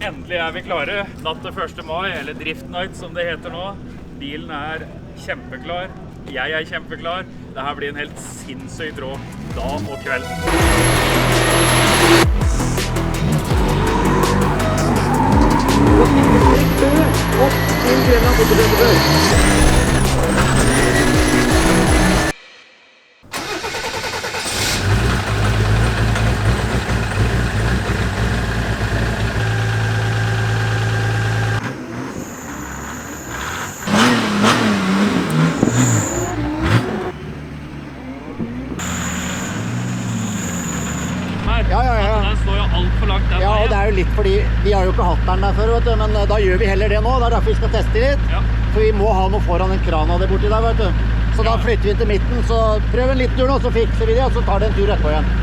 Endelig vi klare. Natt til 1. mai, eller Drift Night som det heter nå. Bilen kjempeklar. Jeg kjempeklar. Dette blir en helt sinnssykt rå dag og kveld. Den står jo alt for langt den veien. Ja, og det jo litt fordi vi har jo ikke hatt den der før, vet du, men da gjør vi heller det nå. Det derfor vi skal teste litt. Ja. For vi må ha noe foran en krana der borti der, vet du. Så da flytter vi til midten, så prøv en litt tur nå, så fikser vi det, og så tar det en tur etterpå igjen.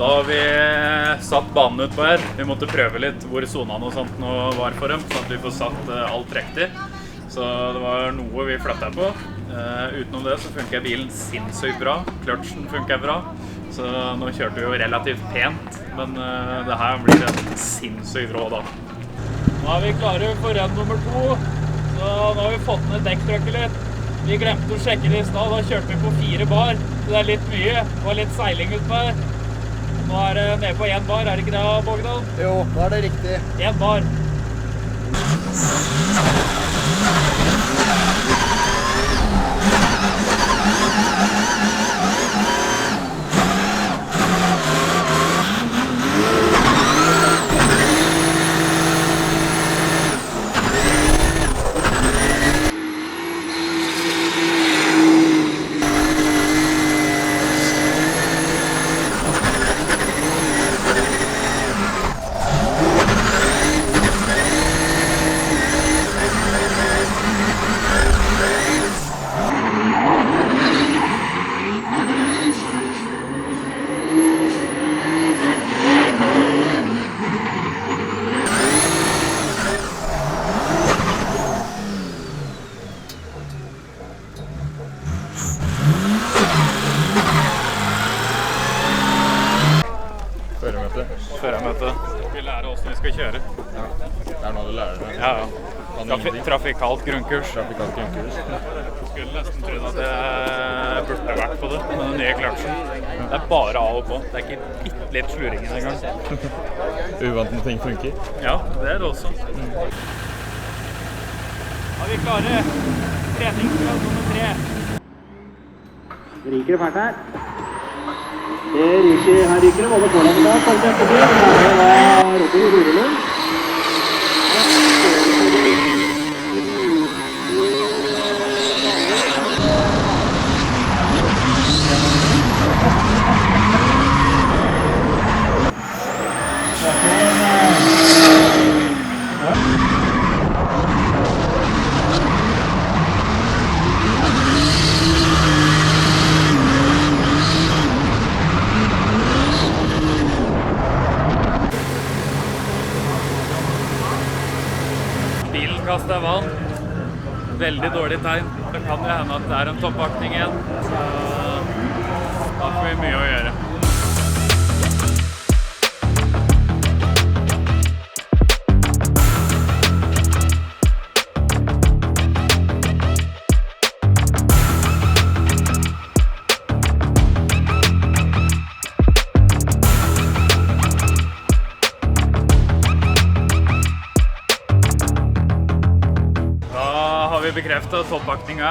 Da har vi satt banen ut på her. Vi måtte prøve litt hvor zonene og sånt nå var for dem, sånn at vi får satt alt riktig. Så det var noe vi flyttet på. Utenom det så funker bilen sinnssykt bra. Kløtsjen funker bra. Så nå kjørte vi jo relativt pent, men det her blir en sinnssykt rå da. Nå vi klare for renn nummer 2. Så nå har vi fått ned dekktrykket litt. Vi glemte å sjekke det i stad, da kjørte vi på 4 bar. Så det litt mye, det var litt seiling ut på her. Nå det nede på 1 bar, det ikke det, Bogdan? Jo, da det riktig. 1 bar. Førermøte. Vi lærer hvordan vi skal kjøre. Ja, det nå du lærer det. Ja. Trafikalt grunnkurs. Trafikalt grunnkurs. Skulle nesten tro at jeg burde vært på det, med den nye kløtsjen. Det bare av og på. Det ikke litt sluringen en gang. Uvant når ting funker? Ja, det det også. Da vi klare. Treningsgrad nummer 3. Ryker det fælt her? Her ryker det både foran og bak, for eksempel. Det Robby Rurelund. Kastet vann. Veldig dårlig tegn. Det kan jo hende at det en toppakning igjen. Så da får vi mye å gjøre. Bekreftet at toppakninga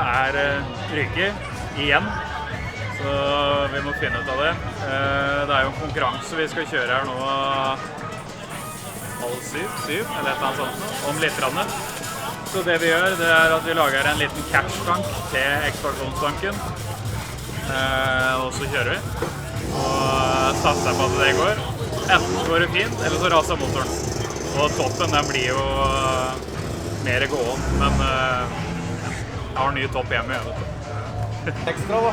ryker igjen, så vi må finne ut av det. Det jo en konkurranse vi skal kjøre her nå halv syv, eller et eller annet sånt, om litt rann. Så det vi gjør, det at vi lager en liten catch-tank til ekspansjonstanken, og så kjører vi. Og satser på at det går. Enten går det fint, eller så raser motoren. Og toppen, den blir jo mer gåen, men jeg har ny topp hjemme, jeg vet du. Ekstra da.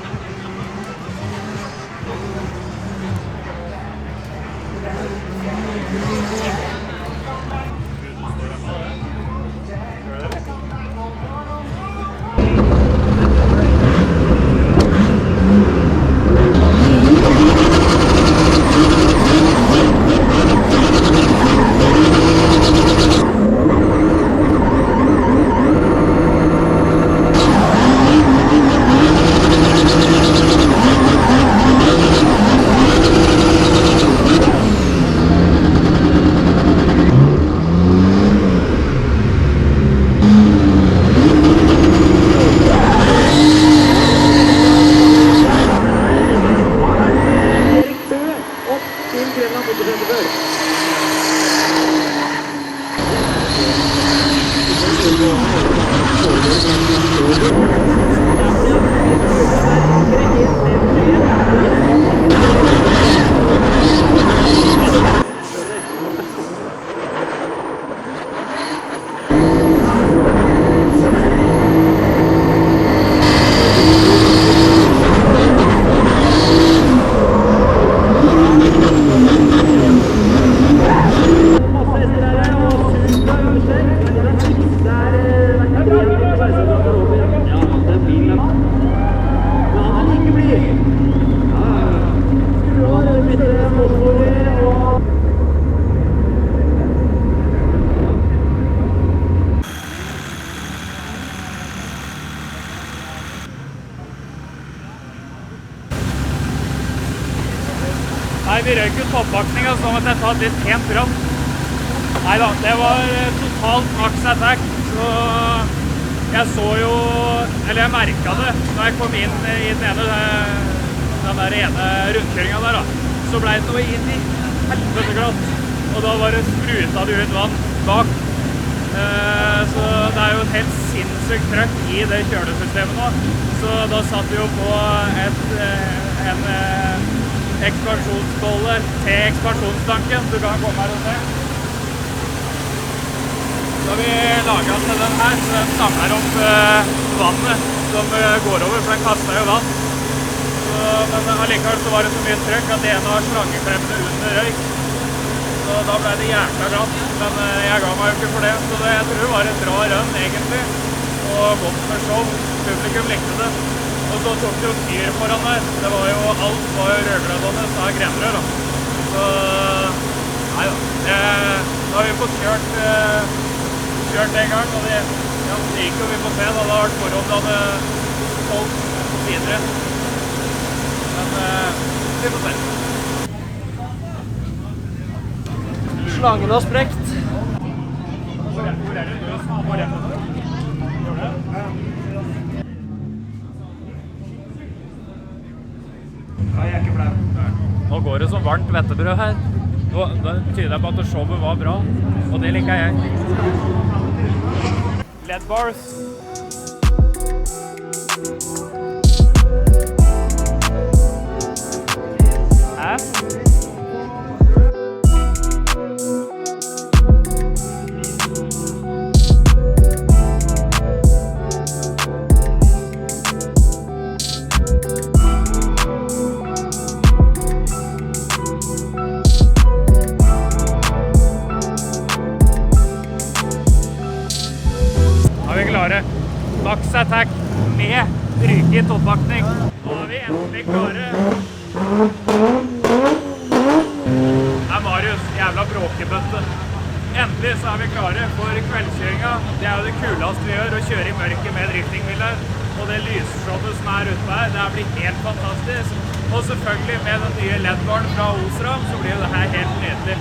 Nei, vi røyk jo toppakninga, så måtte jeg ta et litt pent brann. Neida, det var totalt max attack, så jeg så jo, eller jeg merket det, når jeg kom inn i den ene rundkjøringen der da, så ble det noe inn i helvete glatt, og da var det spruta det ut vann bak. Så det er jo et helt sinnssykt trøkk i det kjølesystemet nå, så da satt vi jo på en ekspansjonsbolle til ekspansjonstanken. Du kan komme her og se. Så har vi laget til den her, så den samler opp vannet som går over, for den kastet jo vann. Men allikevel så var det så mye trøkk at det ene var slangeklemmene under røyk. Så da ble det jækla glatt, men jeg ga meg jo ikke for det. Så jeg tror det var et bra run egentlig, og godt med show. Publikum likte det. Og så tok det jo fyr foran der. Det var jo, alt var jo rødglødende, så er grenrør da. Så, nei da. Da har vi fått kjørt en gang, og det gikk jo vi på se. Da hadde det vært moro om det hadde holdt videre. Men vi får se. Slangen har sprekt. Hvor er det du har små rett? Gjør det? Nå går det som varmt vettebrød her. Da tyder jeg på at showet var bra, og det liker jeg. LED bars. Hæ? Max attack med ryke i toppakning. Nå er vi endelig klare. Det er Marius, jævla bråkebøtte. Endelig så er vi klare for kveldskjøringa. Det er jo det kuleste vi gjør, å kjøre i mørket med driftingbiler. Og det lysshowet som er ute her, det blir helt fantastisk. Og selvfølgelig med den nye LED-baren fra Osram, så blir det her helt nydelig.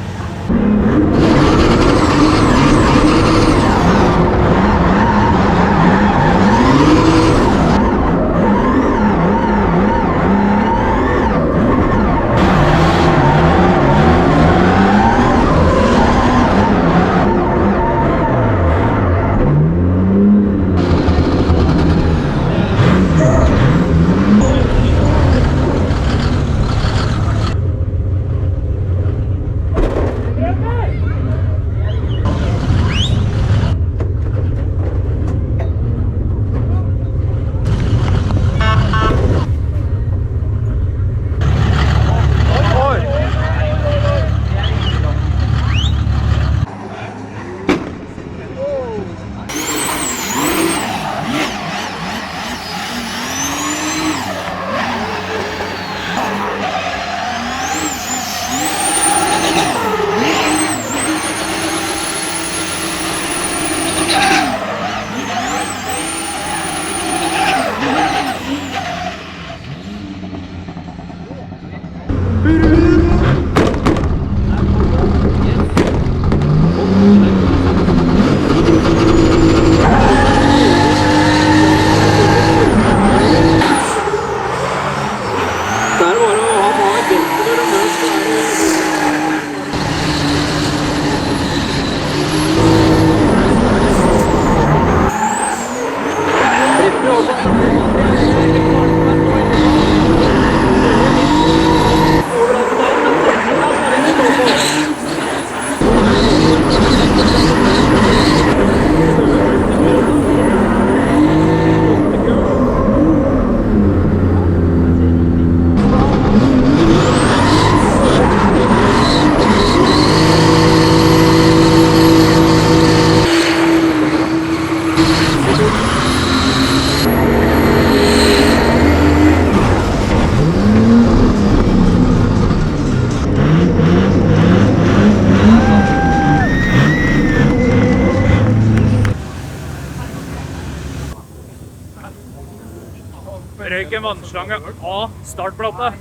røyk en vannslange av startplata.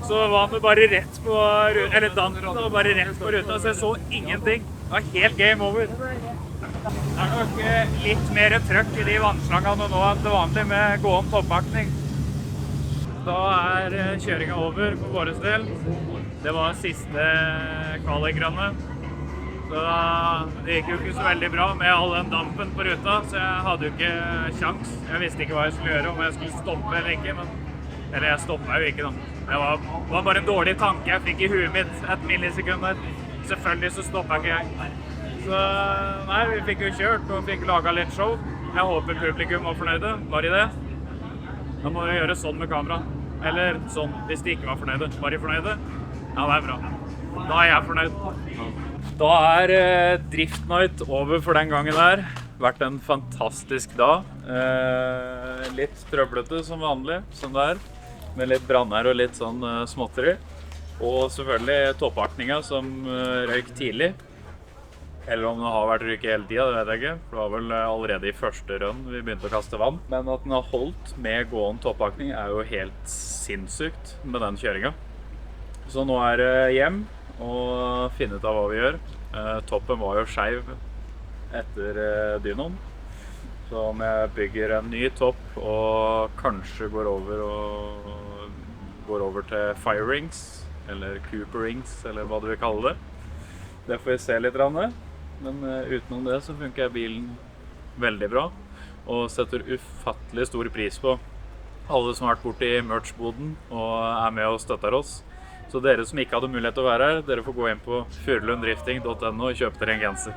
Så var den bare rett på ruta, eller dampen var bare rett på ruta, så jeg så ingenting. Det var helt game over. Det er nok litt mer trøkk i de vannslangene nå enn det vanlige med gående toppakning. Da er kjøringen over for vår del. Det var siste kvalikrunde. Så det gikk jo ikke så veldig bra med all den dampen på ruta, så jeg hadde jo ikke sjans. Jeg visste ikke hva jeg skulle gjøre, om jeg skulle stoppe eller ikke, eller jeg stoppet jo ikke da. Det var bare en dårlig tanke jeg fikk i huet mitt et millisekund der. Selvfølgelig så stoppet ikke jeg. Så nei, vi fikk jo kjørt og fikk laget litt show. Jeg håper publikum var fornøyde, var de det? Da må vi gjøre sånn med kamera. Eller sånn, hvis de ikke var fornøyde. Var de fornøyde? Ja, det er bra. Da er jeg fornøyd. Da er Drift Night over for den gangen der. Vært en fantastisk dag. Litt trøblete som vanlig, som det er. Med litt branner og litt sånn småtteri. Og selvfølgelig toppakninga som røyk tidlig. Eller om det har vært røyk hele tiden, det vet jeg ikke. For det var vel allerede i første run vi begynte å kaste vann. Men at den har holdt med gående toppakning er jo helt sinnssykt med den kjøringen. Så nå er det hjem og finne ut av hva vi gjør. Toppen var jo skeiv etter dynoen. Så om jeg bygger en ny topp og kanskje går over til fire rings, eller Cooper rings, eller hva du vil kalle det. Det får vi se litt rann. Men utenom det så funker bilen veldig bra, og setter ufattelig stor pris på alle som har vært borte i merch-boden og er med og støtter oss. Så dere som ikke hadde mulighet til å være her, dere får gå inn på furulunddrifting.no og kjøpe dere en genser.